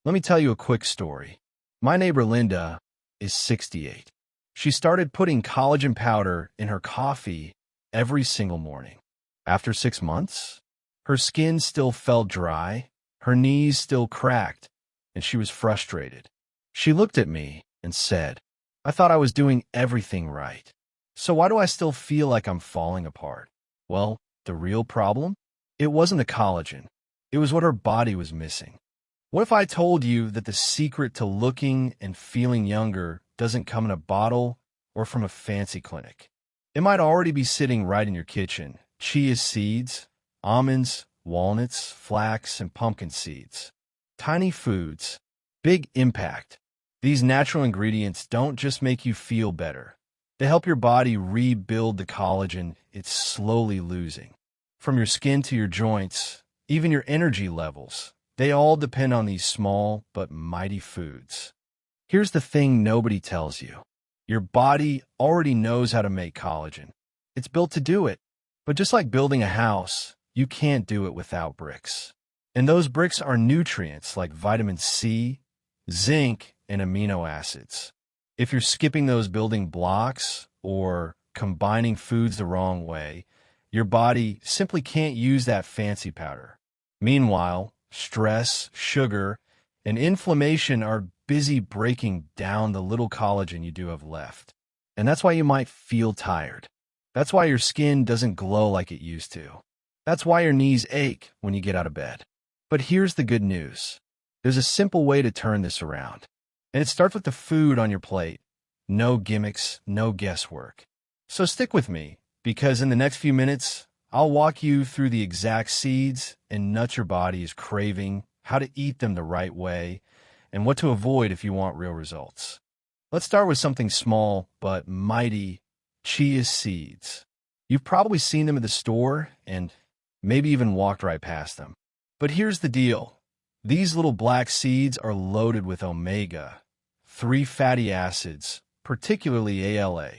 Let me tell you a quick story. My neighbor Linda is 68. She started putting collagen powder in her coffee every single morning. After 6 months, her skin still felt dry, her knees still cracked, and she was frustrated. She looked at me and said, "I thought I was doing everything right. So why do I still feel like I'm falling apart?" Well, the real problem? It wasn't the collagen. It was what her body was missing. What if I told you that the secret to looking and feeling younger doesn't come in a bottle or from a fancy clinic? It might already be sitting right in your kitchen. Chia seeds, almonds, walnuts, flax, and pumpkin seeds. Tiny foods, big impact. These natural ingredients don't just make you feel better. They help your body rebuild the collagen it's slowly losing. From your skin to your joints, even your energy levels, they all depend on these small but mighty foods. Here's the thing nobody tells you. Your body already knows how to make collagen. It's built to do it. But just like building a house, you can't do it without bricks. And those bricks are nutrients like vitamin C, zinc, and amino acids. If you're skipping those building blocks or combining foods the wrong way, your body simply can't use that fancy powder. Meanwhile, stress, sugar, and inflammation are busy breaking down the little collagen you do have left. And that's why you might feel tired. That's why your skin doesn't glow like it used to. That's why your knees ache when you get out of bed. But here's the good news. There's a simple way to turn this around. And it starts with the food on your plate. No gimmicks, no guesswork. So stick with me, because in the next few minutes, I'll walk you through the exact seeds and nuts your body is craving, how to eat them the right way, and what to avoid if you want real results. Let's start with something small but mighty: chia seeds. You've probably seen them at the store and maybe even walked right past them. But here's the deal. These little black seeds are loaded with omega-3 fatty acids, particularly ALA,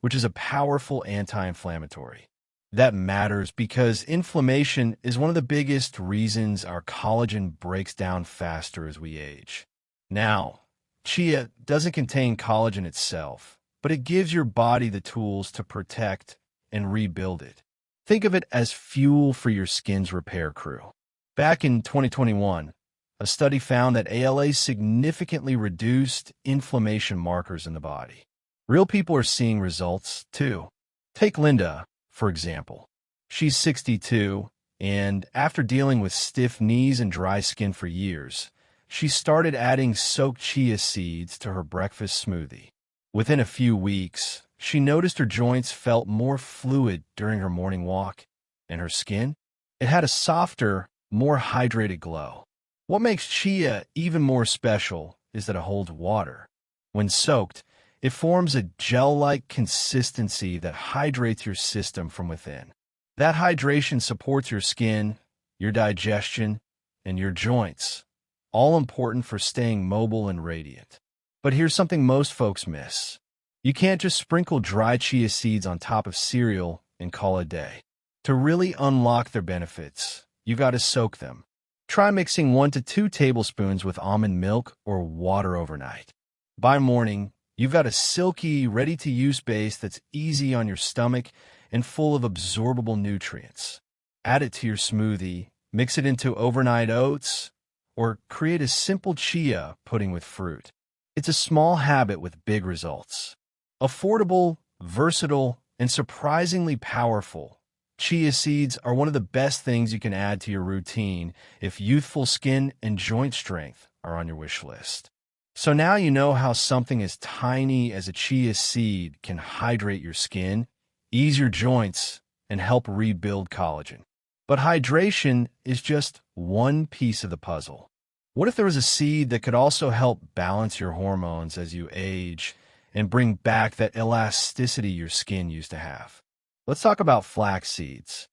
which is a powerful anti-inflammatory. That matters because inflammation is one of the biggest reasons our collagen breaks down faster as we age. Now, chia doesn't contain collagen itself, but it gives your body the tools to protect and rebuild it. Think of it as fuel for your skin's repair crew. Back in 2021, a study found that ALA significantly reduced inflammation markers in the body. Real people are seeing results, too. Take Linda, for example. She's 62, and after dealing with stiff knees and dry skin for years, she started adding soaked chia seeds to her breakfast smoothie. Within a few weeks, she noticed her joints felt more fluid during her morning walk, and her skin, it had a softer, more hydrated glow. What makes chia even more special is that it holds water. When soaked, it forms a gel-like consistency that hydrates your system from within. That hydration supports your skin, your digestion, and your joints, all important for staying mobile and radiant. But here's something most folks miss. You can't just sprinkle dry chia seeds on top of cereal and call it a day. To really unlock their benefits, you've got to soak them. Try mixing 1 to 2 tablespoons with almond milk or water overnight. By morning, you've got a silky, ready-to-use base that's easy on your stomach and full of absorbable nutrients. Add it to your smoothie, mix it into overnight oats, or create a simple chia pudding with fruit. It's a small habit with big results. Affordable, versatile, and surprisingly powerful, chia seeds are one of the best things you can add to your routine if youthful skin and joint strength are on your wish list. So now you know how something as tiny as a chia seed can hydrate your skin, ease your joints, and help rebuild collagen. But hydration is just one piece of the puzzle. What if there was a seed that could also help balance your hormones as you age and bring back that elasticity your skin used to have? Let's talk about flax seeds.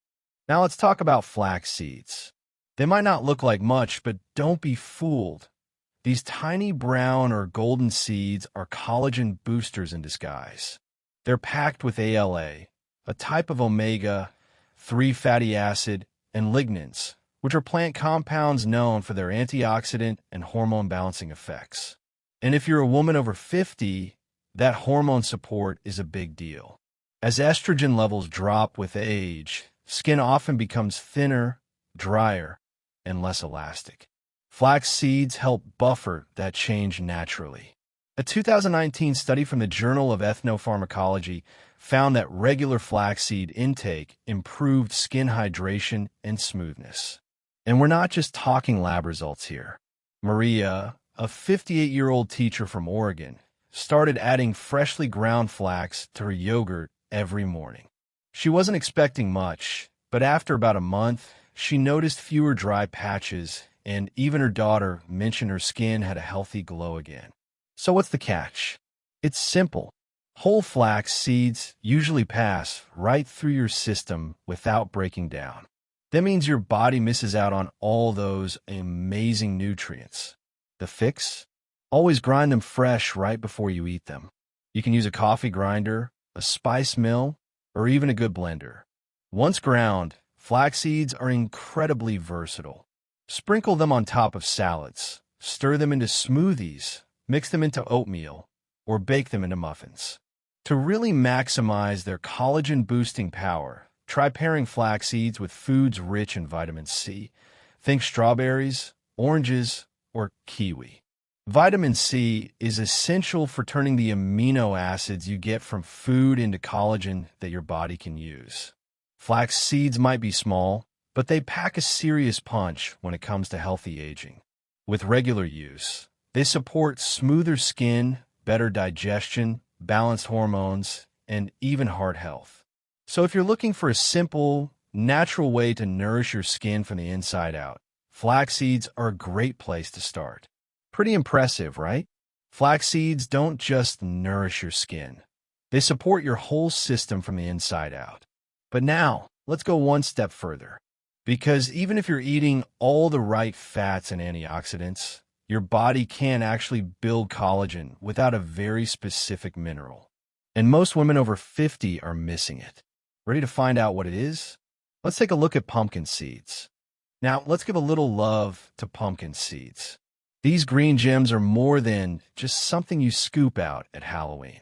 Now let's talk about flax seeds. They might not look like much, but don't be fooled. These tiny brown or golden seeds are collagen boosters in disguise. They're packed with ALA, a type of omega-3 fatty acid, and lignans, which are plant compounds known for their antioxidant and hormone balancing effects. And if you're a woman over 50, that hormone support is a big deal. As estrogen levels drop with age, skin often becomes thinner, drier, and less elastic. Flax seeds help buffer that change naturally. A 2019 study from the Journal of Ethnopharmacology found that regular flaxseed intake improved skin hydration and smoothness. And we're not just talking lab results here. Maria, a 58-year-old teacher from Oregon, started adding freshly ground flax to her yogurt every morning. She wasn't expecting much, but after about a month, she noticed fewer dry patches, and even her daughter mentioned her skin had a healthy glow again. So what's the catch? It's simple. Whole flax seeds usually pass right through your system without breaking down. That means your body misses out on all those amazing nutrients. The fix? Always grind them fresh right before you eat them. You can use a coffee grinder, a spice mill, or even a good blender. Once ground, flax seeds are incredibly versatile. Sprinkle them on top of salads, stir them into smoothies, mix them into oatmeal, or bake them into muffins. To really maximize their collagen-boosting power, try pairing flax seeds with foods rich in vitamin C. Think strawberries, oranges, or kiwi. Vitamin C is essential for turning the amino acids you get from food into collagen that your body can use. Flax seeds might be small, but they pack a serious punch when it comes to healthy aging. With regular use, they support smoother skin, better digestion, balanced hormones, and even heart health. So if you're looking for a simple, natural way to nourish your skin from the inside out, flax seeds are a great place to start. Pretty impressive, right? Flax seeds don't just nourish your skin. They support your whole system from the inside out. But now, let's go one step further. Because even if you're eating all the right fats and antioxidants, your body can actually build collagen without a very specific mineral. And most women over 50 are missing it. Ready to find out what it is? Let's take a look at pumpkin seeds. Now, let's give a little love to pumpkin seeds. These green gems are more than just something you scoop out at Halloween.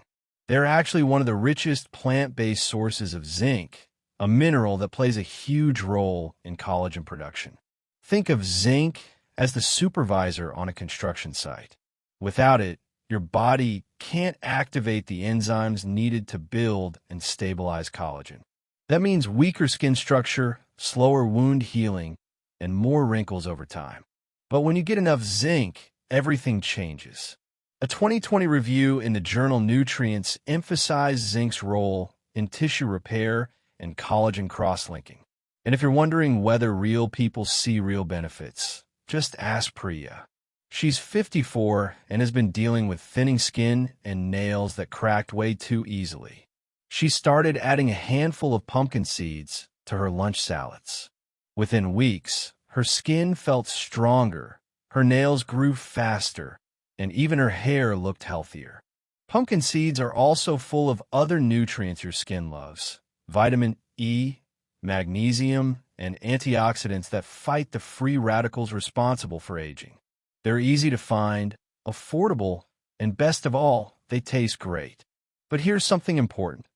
They're actually one of the richest plant-based sources of zinc, a mineral that plays a huge role in collagen production. Think of zinc as the supervisor on a construction site. Without it, your body can't activate the enzymes needed to build and stabilize collagen. That means weaker skin structure, slower wound healing, and more wrinkles over time. But when you get enough zinc, everything changes. A 2020 review in the journal Nutrients emphasized zinc's role in tissue repair and collagen cross-linking. And if you're wondering whether real people see real benefits, just ask Priya. She's 54 and has been dealing with thinning skin and nails that cracked way too easily. She started adding a handful of pumpkin seeds to her lunch salads. Within weeks, her skin felt stronger, her nails grew faster, and even her hair looked healthier. Pumpkin seeds are also full of other nutrients your skin loves: vitamin E, magnesium, and antioxidants that fight the free radicals responsible for aging. They're easy to find, affordable, and best of all, they taste great. But here's something important.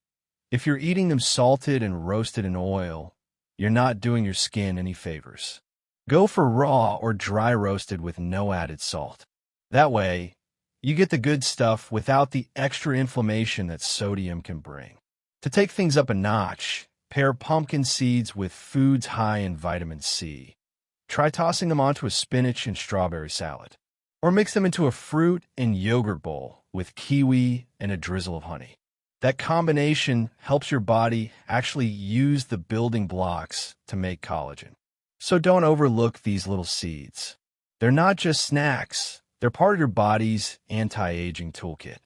If you're eating them salted and roasted in oil, you're not doing your skin any favors. Go for raw or dry roasted with no added salt. That way, you get the good stuff without the extra inflammation that sodium can bring. To take things up a notch, pair pumpkin seeds with foods high in vitamin C. Try tossing them onto a spinach and strawberry salad. Or mix them into a fruit and yogurt bowl with kiwi and a drizzle of honey. That combination helps your body actually use the building blocks to make collagen. So don't overlook these little seeds. They're not just snacks. They're part of your body's anti-aging toolkit.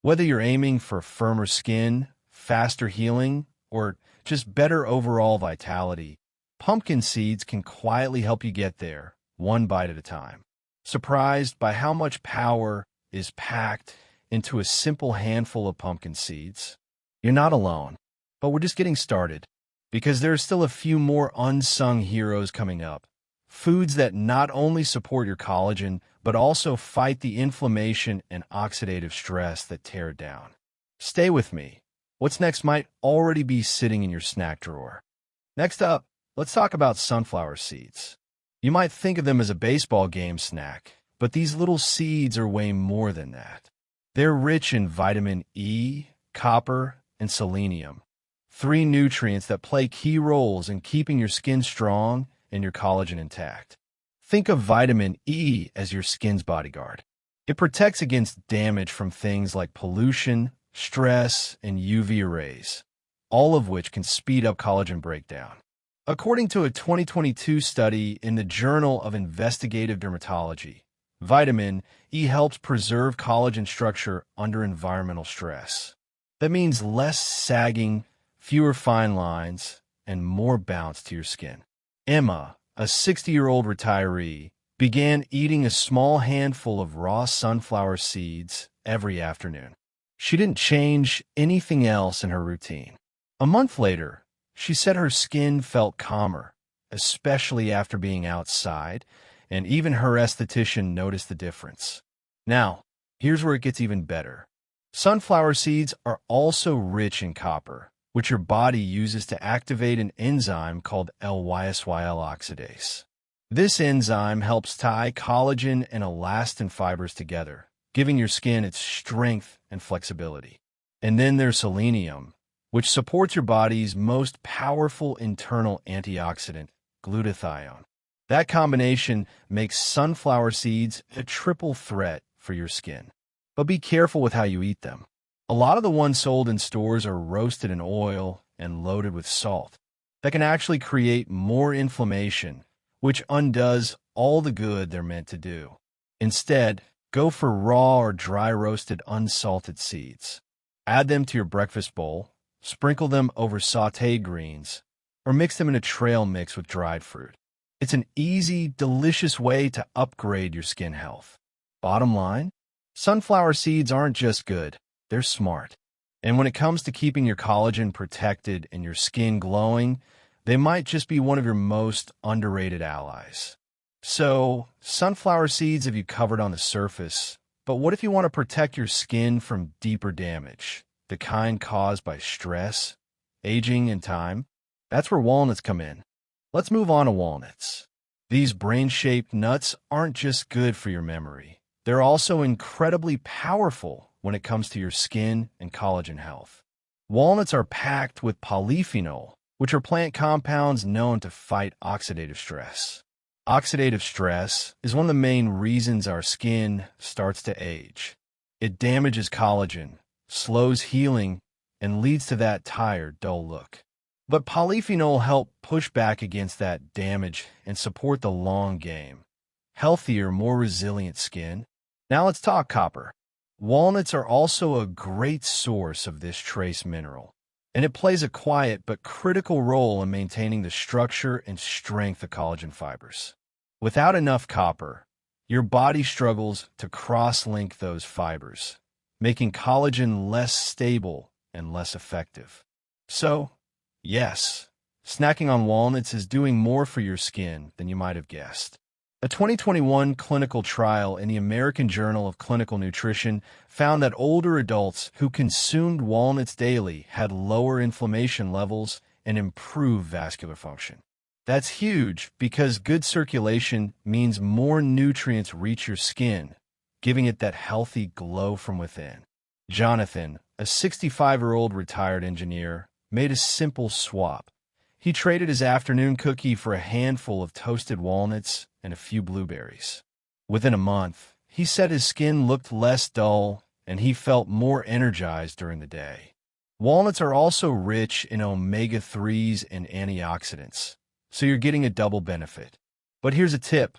Whether you're aiming for firmer skin, faster healing, or just better overall vitality, pumpkin seeds can quietly help you get there, one bite at a time. Surprised by how much power is packed into a simple handful of pumpkin seeds? You're not alone, but we're just getting started, because there are still a few more unsung heroes coming up. foods that not only support your collagen, but also fight the inflammation and oxidative stress that tear it down. Stay with me. What's next might already be sitting in your snack drawer. Next up, let's talk about sunflower seeds. You might think of them as a baseball game snack, but these little seeds are way more than that. They're rich in vitamin E, copper, and selenium, three nutrients that play key roles in keeping your skin strong and your collagen intact. Think of vitamin E as your skin's bodyguard. It protects against damage from things like pollution, stress, and UV rays, all of which can speed up collagen breakdown. According to a 2022 study in the Journal of Investigative Dermatology, vitamin E helps preserve collagen structure under environmental stress. That means less sagging, fewer fine lines, and more bounce to your skin. Emma, a 60-year-old retiree, began eating a small handful of raw sunflower seeds every afternoon. She didn't change anything else in her routine. A month later, she said her skin felt calmer, especially after being outside, and even her esthetician noticed the difference. Now, here's where it gets even better. Sunflower seeds are also rich in copper, which your body uses to activate an enzyme called lysyl oxidase. This enzyme helps tie collagen and elastin fibers together, giving your skin its strength and flexibility. And then there's selenium, which supports your body's most powerful internal antioxidant, glutathione. That combination makes sunflower seeds a triple threat for your skin. But be careful with how you eat them. A lot of the ones sold in stores are roasted in oil and loaded with salt. That can actually create more inflammation, which undoes all the good they're meant to do. Instead, go for raw or dry roasted unsalted seeds. Add them to your breakfast bowl, sprinkle them over sautéed greens, or mix them in a trail mix with dried fruit. It's an easy, delicious way to upgrade your skin health. Bottom line, sunflower seeds aren't just good, they're smart. And when it comes to keeping your collagen protected and your skin glowing, they might just be one of your most underrated allies. So, sunflower seeds have you covered on the surface, but what if you want to protect your skin from deeper damage, the kind caused by stress, aging, and time? That's where walnuts come in. Let's move on to walnuts. These brain-shaped nuts aren't just good for your memory. They're also incredibly powerful when it comes to your skin and collagen health. Walnuts are packed with polyphenol, which are plant compounds known to fight oxidative stress. Oxidative stress is one of the main reasons our skin starts to age. It damages collagen, slows healing, and leads to that tired, dull look. But polyphenol help push back against that damage and support the long game. Healthier, more resilient skin. Now let's talk copper. Walnuts are also a great source of this trace mineral, and it plays a quiet but critical role in maintaining the structure and strength of collagen fibers. Without enough copper, your body struggles to cross-link those fibers, making collagen less stable and less effective. So, yes, snacking on walnuts is doing more for your skin than you might have guessed. A 2021 clinical trial in the American Journal of Clinical Nutrition found that older adults who consumed walnuts daily had lower inflammation levels and improved vascular function. That's huge because good circulation means more nutrients reach your skin, giving it that healthy glow from within. Jonathan, a 65-year-old retired engineer, made a simple swap. He traded his afternoon cookie for a handful of toasted walnuts and a few blueberries. Within a month, he said his skin looked less dull and he felt more energized during the day. Walnuts are also rich in omega-3s and antioxidants, so you're getting a double benefit. But here's a tip.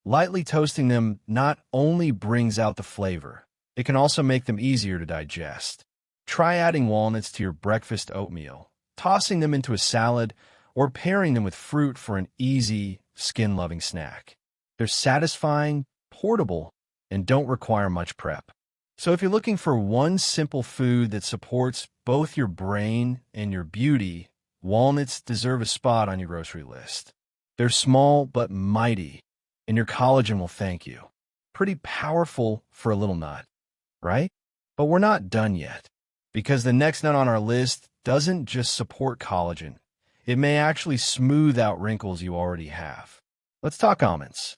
Lightly toasting them not only brings out the flavor, it can also make them easier to digest. Try adding walnuts to your breakfast oatmeal, tossing them into a salad, or pairing them with fruit for an easy, skin-loving snack. They're satisfying, portable, and don't require much prep. So if you're looking for one simple food that supports both your brain and your beauty, walnuts deserve a spot on your grocery list. They're small but mighty, and your collagen will thank you. Pretty powerful for a little nut, right? But we're not done yet, because the next nut on our list doesn't just support collagen. It may actually smooth out wrinkles you already have. Let's talk almonds.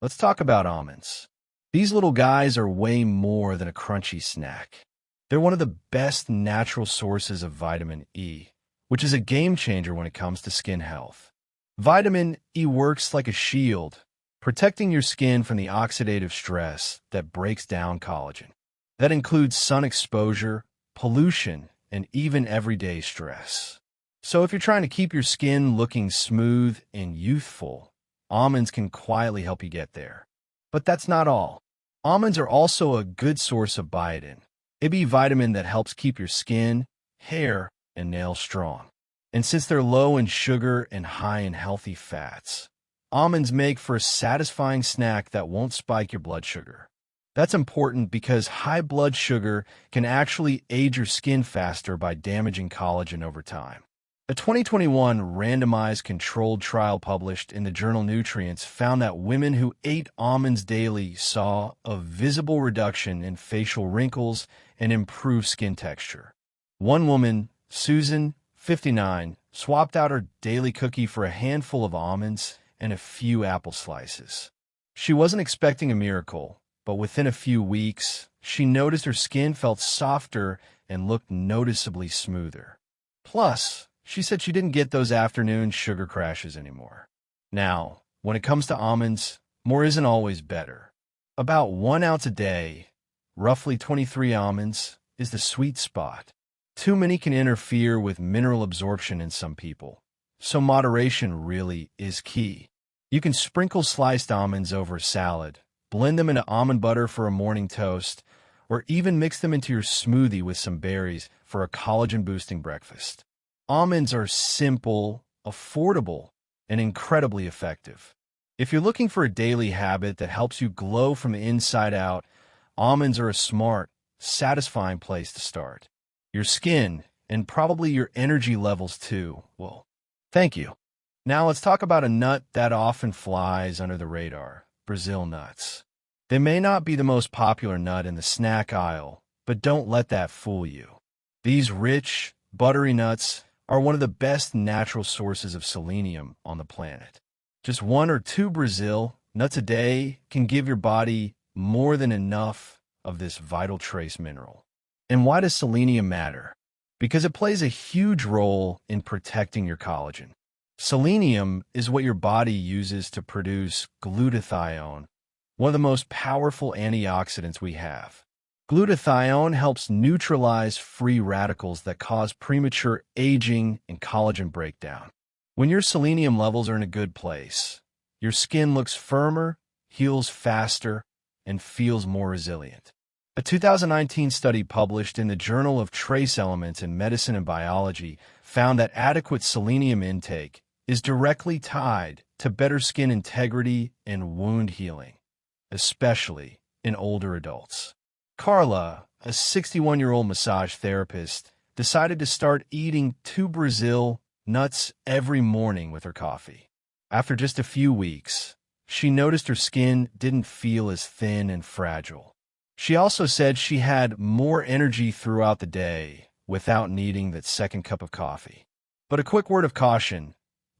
Let's talk about almonds. These little guys are way more than a crunchy snack. They're one of the best natural sources of vitamin E, which is a game changer when it comes to skin health. Vitamin E works like a shield, protecting your skin from the oxidative stress that breaks down collagen. That includes sun exposure, pollution, and even everyday stress. So if you're trying to keep your skin looking smooth and youthful, almonds can quietly help you get there. But that's not all. Almonds are also a good source of biotin, a B vitamin that helps keep your skin, hair, and nails strong. And since they're low in sugar and high in healthy fats, almonds make for a satisfying snack that won't spike your blood sugar. That's important because high blood sugar can actually age your skin faster by damaging collagen over time. A 2021 randomized controlled trial published in the journal Nutrients found that women who ate almonds daily saw a visible reduction in facial wrinkles and improved skin texture. One woman, Susan, 59, swapped out her daily cookie for a handful of almonds and a few apple slices. She wasn't expecting a miracle, but within a few weeks, she noticed her skin felt softer and looked noticeably smoother. Plus, she said she didn't get those afternoon sugar crashes anymore. Now, when it comes to almonds, more isn't always better. About 1 ounce a day, roughly 23 almonds, is the sweet spot. Too many can interfere with mineral absorption in some people, so moderation really is key. You can sprinkle sliced almonds over a salad, blend them into almond butter for a morning toast, or even mix them into your smoothie with some berries for a collagen-boosting breakfast. Almonds are simple, affordable, and incredibly effective. If you're looking for a daily habit that helps you glow from the inside out, almonds are a smart, satisfying place to start. Your skin, and probably your energy levels too, will thank you. Now let's talk about a nut that often flies under the radar: Brazil nuts. They may not be the most popular nut in the snack aisle, but don't let that fool you. These rich, buttery nuts are one of the best natural sources of selenium on the planet. Just 1 or 2 Brazil nuts a day can give your body more than enough of this vital trace mineral. And why does selenium matter? Because it plays a huge role in protecting your collagen. Selenium is what your body uses to produce glutathione, one of the most powerful antioxidants we have. Glutathione helps neutralize free radicals that cause premature aging and collagen breakdown. When your selenium levels are in a good place, your skin looks firmer, heals faster, and feels more resilient. A 2019 study published in the Journal of Trace Elements in Medicine and Biology found that adequate selenium intake is directly tied to better skin integrity and wound healing, especially in older adults. Carla, a 61-year-old massage therapist, decided to start eating 2 Brazil nuts every morning with her coffee. After just a few weeks, she noticed her skin didn't feel as thin and fragile. She also said she had more energy throughout the day without needing that second cup of coffee. But a quick word of caution: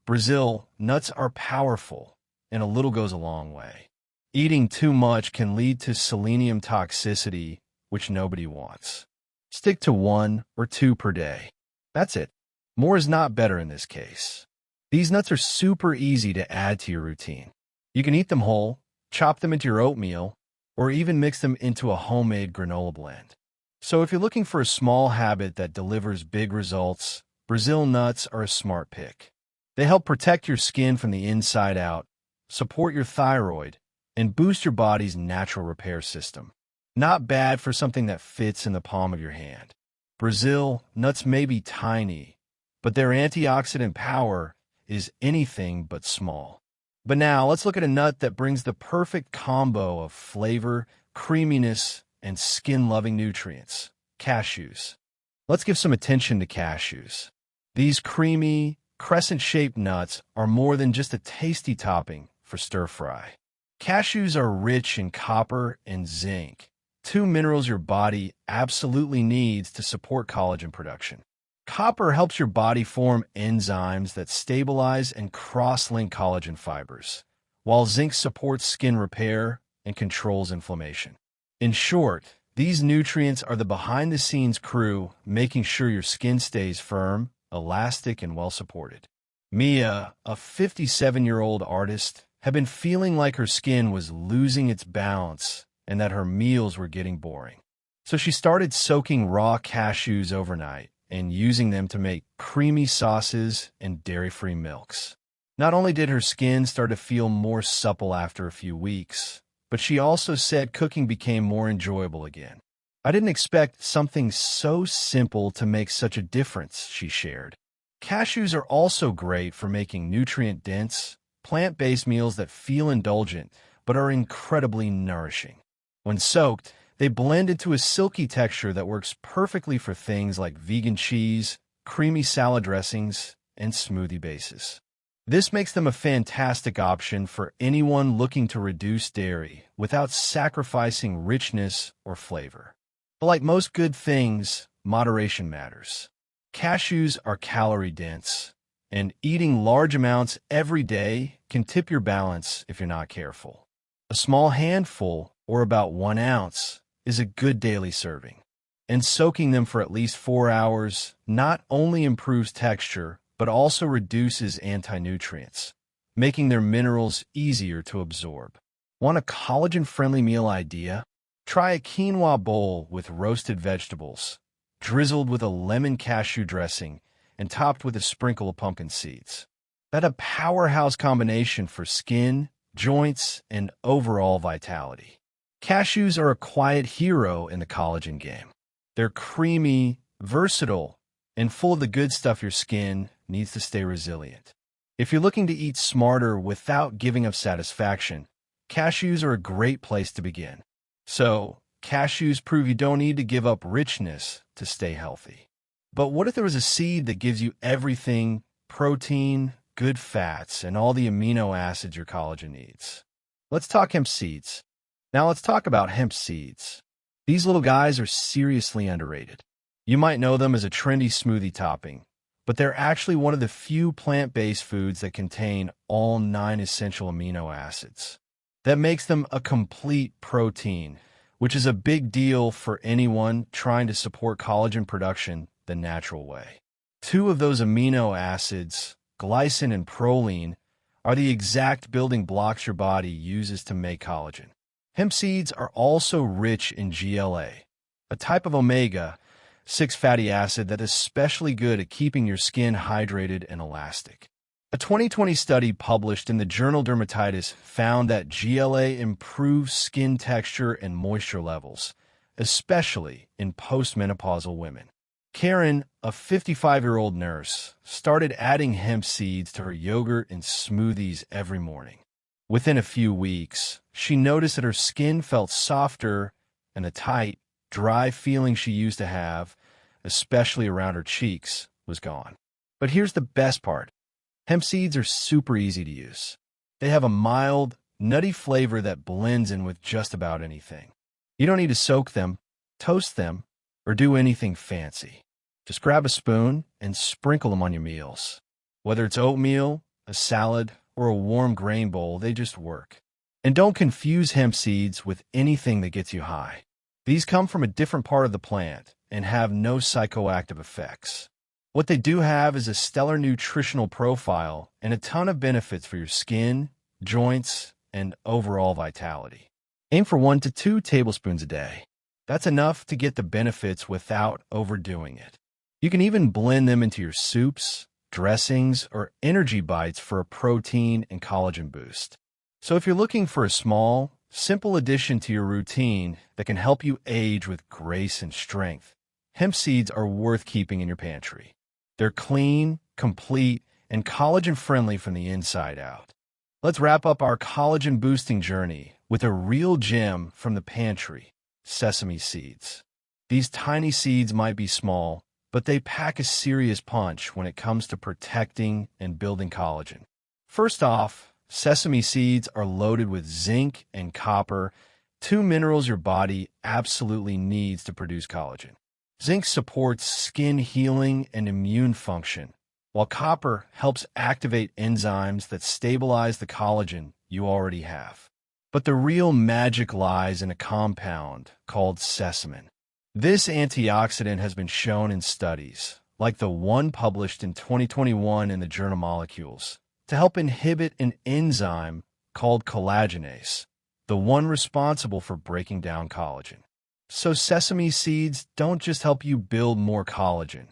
Brazil nuts are powerful, and a little goes a long way. Eating too much can lead to selenium toxicity, which nobody wants. Stick to 1 or 2 per day. That's it. More is not better in this case. These nuts are super easy to add to your routine. You can eat them whole, chop them into your oatmeal, or even mix them into a homemade granola blend. So if you're looking for a small habit that delivers big results, Brazil nuts are a smart pick. They help protect your skin from the inside out, support your thyroid, and boost your body's natural repair system. Not bad for something that fits in the palm of your hand. Brazil nuts may be tiny, but their antioxidant power is anything but small. But now let's look at a nut that brings the perfect combo of flavor, creaminess, and skin-loving nutrients: cashews. Let's give some attention to cashews. These creamy, crescent-shaped nuts are more than just a tasty topping for stir-fry. Cashews are rich in copper and zinc, two minerals your body absolutely needs to support collagen production. Copper helps your body form enzymes that stabilize and cross-link collagen fibers, while zinc supports skin repair and controls inflammation. In short, these nutrients are the behind-the-scenes crew making sure your skin stays firm, elastic, and well-supported. Mia, a 57-year-old artist, had been feeling like her skin was losing its balance and that her meals were getting boring. So she started soaking raw cashews overnight and using them to make creamy sauces and dairy-free milks. Not only did her skin start to feel more supple after a few weeks, but she also said cooking became more enjoyable again. "I didn't expect something so simple to make such a difference," she shared. Cashews are also great for making nutrient-dense, plant-based meals that feel indulgent but are incredibly nourishing. When soaked, they blend into a silky texture that works perfectly for things like vegan cheese, creamy salad dressings, and smoothie bases. This makes them a fantastic option for anyone looking to reduce dairy without sacrificing richness or flavor. But like most good things, moderation matters. Cashews are calorie-dense, and eating large amounts every day can tip your balance if you're not careful. A small handful, or about 1 ounce, is a good daily serving. And soaking them for at least 4 hours not only improves texture, but also reduces anti-nutrients, making their minerals easier to absorb. Want a collagen-friendly meal idea? Try a quinoa bowl with roasted vegetables, drizzled with a lemon cashew dressing, and topped with a sprinkle of pumpkin seeds. That's a powerhouse combination for skin, joints, and overall vitality. Cashews are a quiet hero in the collagen game. They're creamy, versatile, and full of the good stuff your skin needs to stay resilient. If you're looking to eat smarter without giving up satisfaction, cashews are a great place to begin. So, cashews prove you don't need to give up richness to stay healthy. But what if there was a seed that gives you everything: protein, good fats, and all the amino acids your collagen needs? Let's talk hemp seeds. Now let's talk about hemp seeds. These little guys are seriously underrated. You might know them as a trendy smoothie topping, but they're actually one of the few plant-based foods that contain all 9 essential amino acids. That makes them a complete protein, which is a big deal for anyone trying to support collagen production the natural way. 2 of those amino acids, glycine and proline, are the exact building blocks your body uses to make collagen. Hemp seeds are also rich in GLA, a type of omega-6 fatty acid that is especially good at keeping your skin hydrated and elastic. A 2020 study published in the journal Dermatitis found that GLA improves skin texture and moisture levels, especially in postmenopausal women. Karen, a 55-year-old nurse, started adding hemp seeds to her yogurt and smoothies every morning. Within a few weeks, she noticed that her skin felt softer and the tight, dry feeling she used to have, especially around her cheeks, was gone. But here's the best part. Hemp seeds are super easy to use. They have a mild, nutty flavor that blends in with just about anything. You don't need to soak them, toast them, or do anything fancy. Just grab a spoon and sprinkle them on your meals. Whether it's oatmeal, a salad, or a warm grain bowl, they just work. And don't confuse hemp seeds with anything that gets you high. These come from a different part of the plant and have no psychoactive effects. What they do have is a stellar nutritional profile and a ton of benefits for your skin, joints, and overall vitality. Aim for 1 to 2 tablespoons a day. That's enough to get the benefits without overdoing it. You can even blend them into your soups, dressings, or energy bites for a protein and collagen boost. So if you're looking for a small, simple addition to your routine that can help you age with grace and strength, hemp seeds are worth keeping in your pantry. They're clean, complete, and collagen-friendly from the inside out. Let's wrap up our collagen-boosting journey with a real gem from the pantry: sesame seeds. These tiny seeds might be small, but they pack a serious punch when it comes to protecting and building collagen. First off, sesame seeds are loaded with zinc and copper, two minerals your body absolutely needs to produce collagen. Zinc supports skin healing and immune function, while copper helps activate enzymes that stabilize the collagen you already have. But the real magic lies in a compound called sesamin. This antioxidant has been shown in studies, like the one published in 2021 in the journal Molecules, to help inhibit an enzyme called collagenase, the one responsible for breaking down collagen. So sesame seeds don't just help you build more collagen,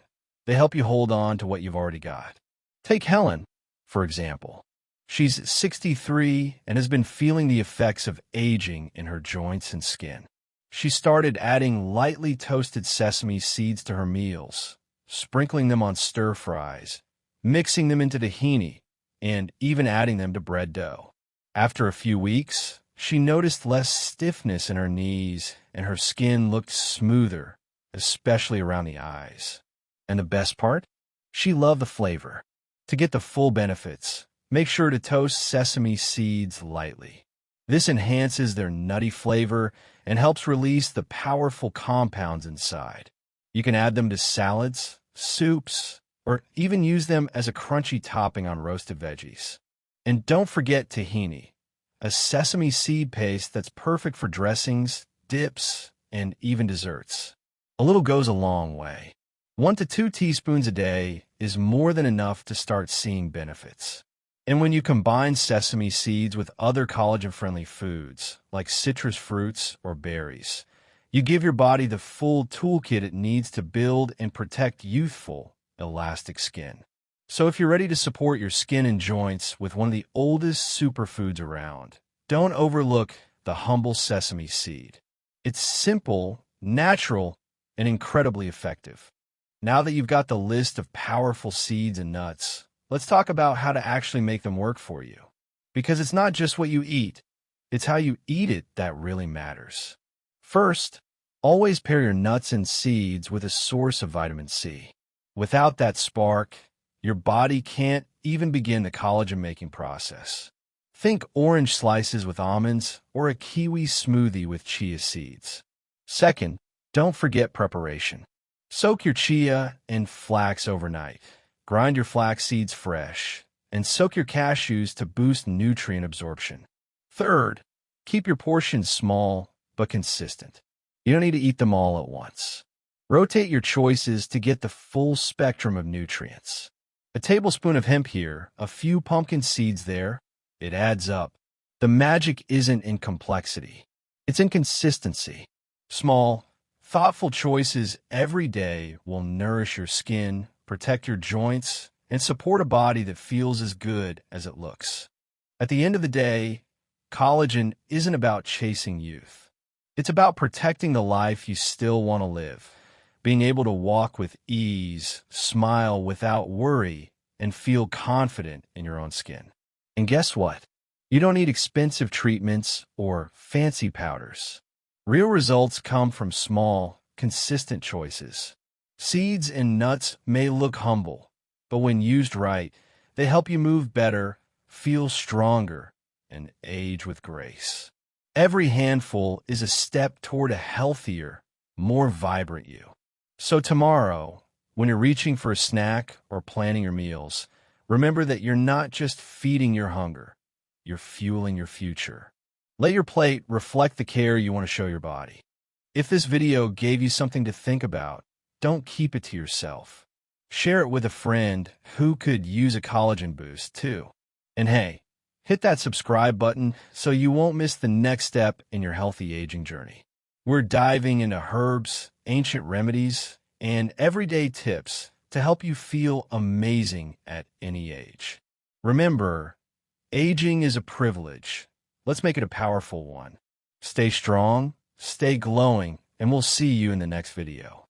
they help you hold on to what you've already got. Take Helen, for example. She's 63 and has been feeling the effects of aging in her joints and skin. She started adding lightly toasted sesame seeds to her meals, sprinkling them on stir fries, mixing them into tahini, and even adding them to bread dough. After a few weeks, she noticed less stiffness in her knees and her skin looked smoother, especially around the eyes. And the best part? She loved the flavor. To get the full benefits, make sure to toast sesame seeds lightly. This enhances their nutty flavor and helps release the powerful compounds inside. You can add them to salads, soups, or even use them as a crunchy topping on roasted veggies. And don't forget tahini, a sesame seed paste that's perfect for dressings, dips, and even desserts. A little goes a long way. 1 to 2 teaspoons a day is more than enough to start seeing benefits. And when you combine sesame seeds with other collagen-friendly foods, like citrus fruits or berries, you give your body the full toolkit it needs to build and protect youthful, elastic skin. So if you're ready to support your skin and joints with one of the oldest superfoods around, don't overlook the humble sesame seed. It's simple, natural, and incredibly effective. Now that you've got the list of powerful seeds and nuts, let's talk about how to actually make them work for you. Because it's not just what you eat, it's how you eat it that really matters. First, always pair your nuts and seeds with a source of vitamin C. Without that spark, your body can't even begin the collagen-making process. Think orange slices with almonds or a kiwi smoothie with chia seeds. Second, don't forget preparation. Soak your chia and flax overnight. Grind your flax seeds fresh, and soak your cashews to boost nutrient absorption. Third, keep your portions small but consistent. You don't need to eat them all at once. Rotate your choices to get the full spectrum of nutrients. A tablespoon of hemp here, a few pumpkin seeds there, it adds up. The magic isn't in complexity. It's in consistency. Small, thoughtful choices every day will nourish your skin, protect your joints, and support a body that feels as good as it looks. At the end of the day, collagen isn't about chasing youth. It's about protecting the life you still want to live, being able to walk with ease, smile without worry, and feel confident in your own skin. And guess what? You don't need expensive treatments or fancy powders. Real results come from small, consistent choices. Seeds and nuts may look humble, but when used right, they help you move better, feel stronger, and age with grace. Every handful is a step toward a healthier, more vibrant you. So tomorrow, when you're reaching for a snack or planning your meals, remember that you're not just feeding your hunger, you're fueling your future. Let your plate reflect the care you want to show your body. If this video gave you something to think about, don't keep it to yourself. Share it with a friend who could use a collagen boost too. And hey, hit that subscribe button so you won't miss the next step in your healthy aging journey. We're diving into herbs, ancient remedies, and everyday tips to help you feel amazing at any age. Remember, aging is a privilege. Let's make it a powerful one. Stay strong, stay glowing, and we'll see you in the next video.